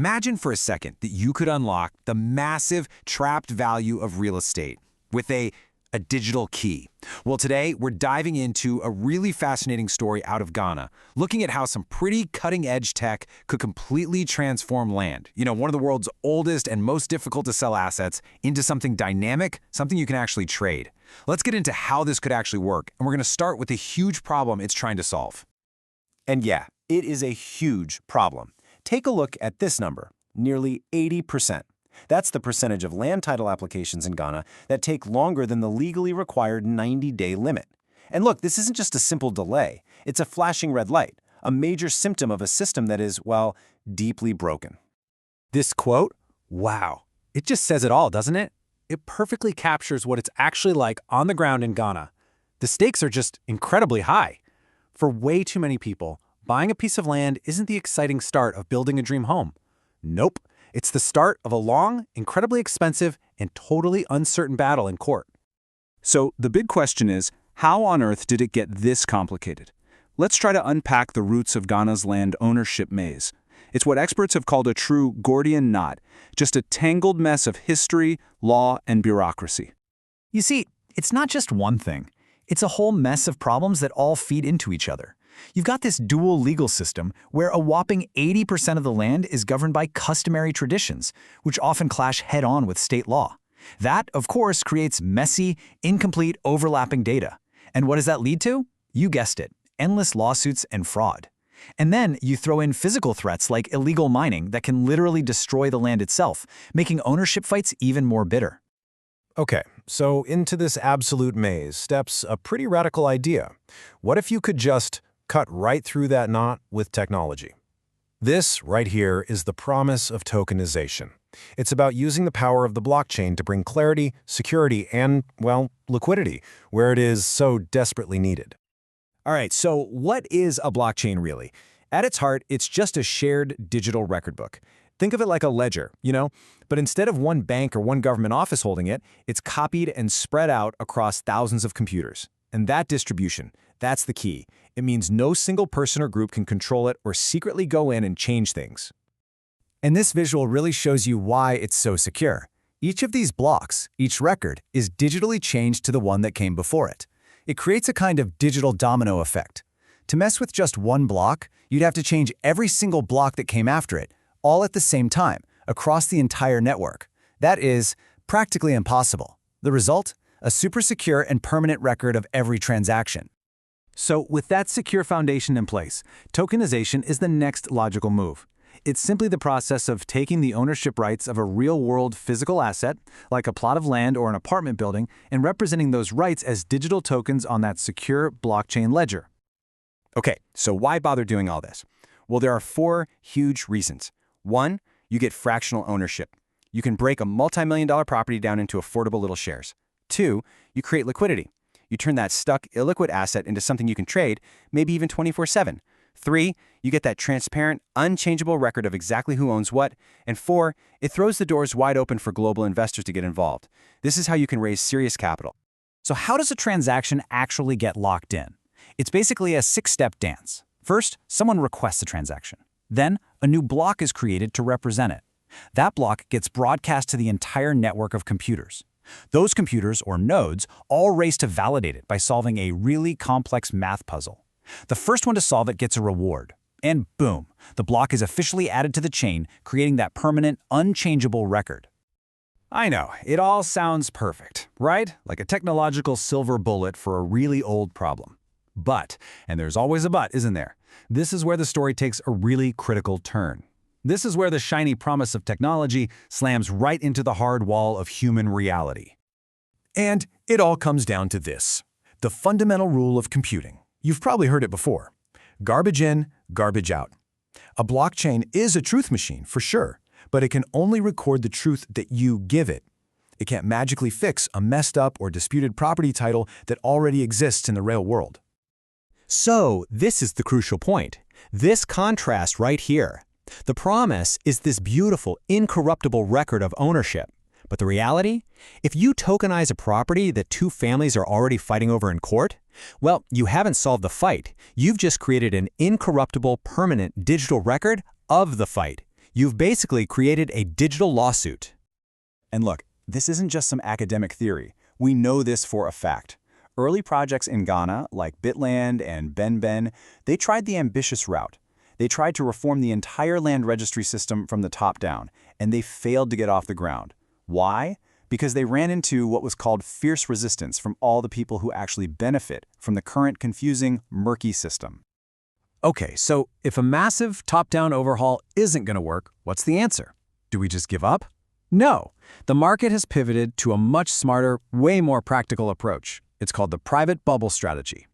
Imagine for a second that you could unlock the massive trapped value of real estate with a digital key. Well, today we're diving into a really fascinating story out of Ghana, looking at how some pretty cutting-edge tech could completely transform land, one of the world's oldest and most difficult to sell assets, into something dynamic, something you can actually trade. Let's get into how this could actually work, and we're going to start with the huge problem it's trying to solve. And yeah, it is a huge problem. Take a look at this number, nearly 80%. That's the percentage of land title applications in Ghana that take longer than the legally required 90-day limit. And look, this isn't just a simple delay. It's a flashing red light, a major symptom of a system that is, well, deeply broken. This quote, wow, it just says it all, doesn't it? It perfectly captures what it's actually like on the ground in Ghana. The stakes are just incredibly high. For way too many people, buying a piece of land isn't the exciting start of building a dream home. Nope. It's the start of a long, incredibly expensive, and totally uncertain battle in court. So the big question is, how on earth did it get this complicated? Let's try to unpack the roots of Ghana's land ownership maze. It's what experts have called a true Gordian knot, just a tangled mess of history, law, and bureaucracy. You see, it's not just one thing. It's a whole mess of problems that all feed into each other. You've got this dual legal system where a whopping 80% of the land is governed by customary traditions, which often clash head-on with state law. That, of course, creates messy, incomplete, overlapping data. And what does that lead to? You guessed it, endless lawsuits and fraud. And then you throw in physical threats like illegal mining that can literally destroy the land itself, making ownership fights even more bitter. Okay, so into this absolute maze steps a pretty radical idea. What if you could just cut right through that knot with technology? This right here is the promise of tokenization. It's about using the power of the blockchain to bring clarity, security, and, well, liquidity where it is so desperately needed. All right, so what is a blockchain really? At its heart, it's just a shared digital record book. Think of it like a ledger, But instead of one bank or one government office holding it, it's copied and spread out across thousands of computers. And that distribution, that's the key. It means no single person or group can control it or secretly go in and change things. And this visual really shows you why it's so secure. Each of these blocks, each record, is digitally changed to the one that came before it. It creates a kind of digital domino effect. To mess with just one block, you'd have to change every single block that came after it, all at the same time, across the entire network. That is practically impossible. The result? A super secure and permanent record of every transaction. So with that secure foundation in place, tokenization is the next logical move. It's simply the process of taking the ownership rights of a real-world physical asset, like a plot of land or an apartment building, and representing those rights as digital tokens on that secure blockchain ledger. Okay, so why bother doing all this? Well, there are 4 huge reasons. 1, you get fractional ownership. You can break a multi-million-dollar property down into affordable little shares. 2, you create liquidity. You turn that stuck, illiquid asset into something you can trade, maybe even 24/7. 3, you get that transparent, unchangeable record of exactly who owns what. And 4, it throws the doors wide open for global investors to get involved. This is how you can raise serious capital. So how does a transaction actually get locked in? It's basically a 6-step dance. First, someone requests a transaction. Then, a new block is created to represent it. That block gets broadcast to the entire network of computers. Those computers, or nodes, all race to validate it by solving a really complex math puzzle. The first one to solve it gets a reward. And boom, the block is officially added to the chain, creating that permanent, unchangeable record. I know, it all sounds perfect, right? Like a technological silver bullet for a really old problem. But, and there's always a but, isn't there? This is where the story takes a really critical turn. This is where the shiny promise of technology slams right into the hard wall of human reality. And it all comes down to this: the fundamental rule of computing. You've probably heard it before. Garbage in, garbage out. A blockchain is a truth machine, for sure, but it can only record the truth that you give it. It can't magically fix a messed up or disputed property title that already exists in the real world. So, this is the crucial point. This contrast right here. The promise is this beautiful, incorruptible record of ownership. But the reality? If you tokenize a property that 2 families are already fighting over in court, well, you haven't solved the fight. You've just created an incorruptible, permanent digital record of the fight. You've basically created a digital lawsuit. And look, this isn't just some academic theory. We know this for a fact. Early projects in Ghana, like Bitland and Ben, they tried the ambitious route. They tried to reform the entire land registry system from the top down, and they failed to get off the ground. Why? Because they ran into what was called fierce resistance from all the people who actually benefit from the current confusing, murky system. Okay, so if a massive top-down overhaul isn't going to work, what's the answer? Do we just give up? No. The market has pivoted to a much smarter, way more practical approach. It's called the private bubble strategy.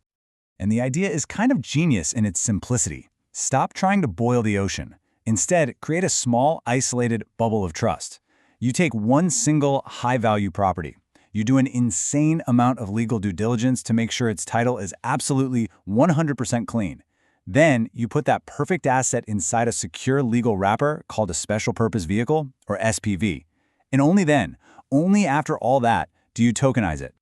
And the idea is kind of genius in its simplicity. Stop trying to boil the ocean. Instead, create a small, isolated bubble of trust. You take one single high-value property. You do an insane amount of legal due diligence to make sure its title is absolutely 100% clean. Then, you put that perfect asset inside a secure legal wrapper called a special purpose vehicle, or SPV. And only then, only after all that, do you tokenize it.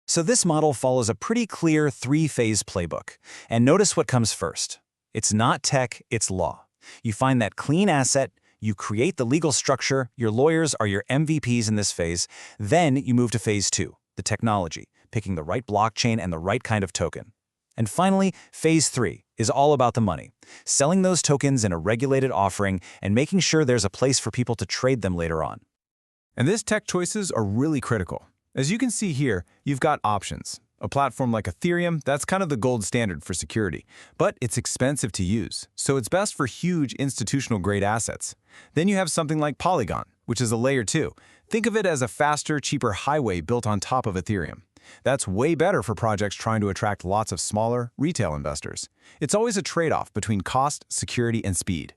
So this model follows a pretty clear three-phase playbook. And notice what comes first. It's not tech, it's law. You find that clean asset, you create the legal structure, your lawyers are your MVPs in this phase, then you move to phase 2, the technology, picking the right blockchain and the right kind of token. And finally, phase 3 is all about the money, selling those tokens in a regulated offering and making sure there's a place for people to trade them later on. And these tech choices are really critical. As you can see here, you've got options. A platform like Ethereum, that's kind of the gold standard for security, but it's expensive to use, so it's best for huge institutional-grade assets. Then you have something like Polygon, which is a layer 2. Think of it as a faster, cheaper highway built on top of Ethereum. That's way better for projects trying to attract lots of smaller, retail investors. It's always a trade-off between cost, security, and speed.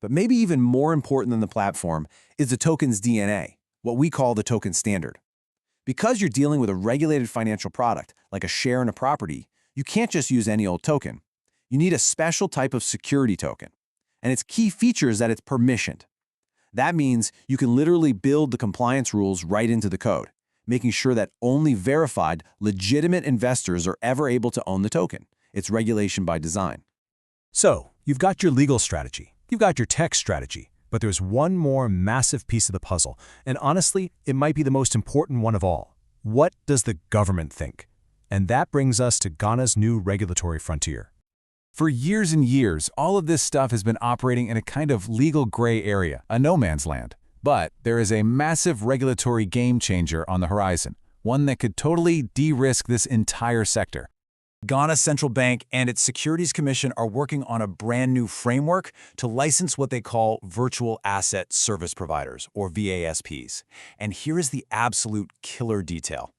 But maybe even more important than the platform is the token's DNA, what we call the token standard. Because you're dealing with a regulated financial product, like a share in a property, you can't just use any old token. You need a special type of security token. And its key feature is that it's permissioned. That means you can literally build the compliance rules right into the code, making sure that only verified, legitimate investors are ever able to own the token. It's regulation by design. So, you've got your legal strategy, you've got your tech strategy, but there's one more massive piece of the puzzle, and honestly, it might be the most important one of all. What does the government think? And that brings us to Ghana's new regulatory frontier. For years and years, all of this stuff has been operating in a kind of legal gray area, a no man's land. But there is a massive regulatory game changer on the horizon, one that could totally de-risk this entire sector. Ghana's central bank and its Securities Commission are working on a brand new framework to license what they call virtual asset service providers, or VASPs. And here is the absolute killer detail.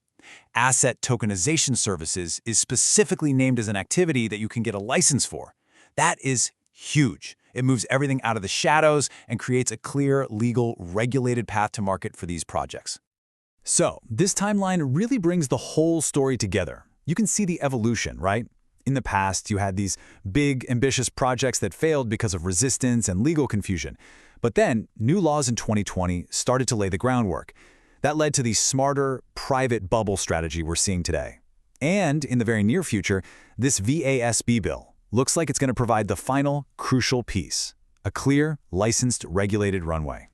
Asset tokenization services is specifically named as an activity that you can get a license for. That is huge. It moves everything out of the shadows and creates a clear, legal, regulated path to market for these projects. So, this timeline really brings the whole story together. You can see the evolution, right? In the past, you had these big, ambitious projects that failed because of resistance and legal confusion. But then, new laws in 2020 started to lay the groundwork. That led to the smarter, private bubble strategy we're seeing today. And in the very near future, this VASB bill looks like it's going to provide the final, crucial piece, a clear, licensed, regulated runway.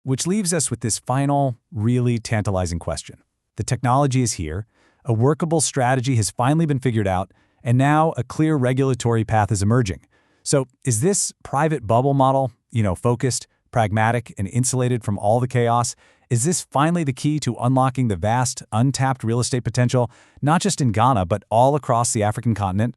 Which leaves us with this final, really tantalizing question. The technology is here, a workable strategy has finally been figured out, and now a clear regulatory path is emerging. So is this private bubble model, focused, pragmatic, and insulated from all the chaos? Is this finally the key to unlocking the vast, untapped real estate potential, not just in Ghana, but all across the African continent?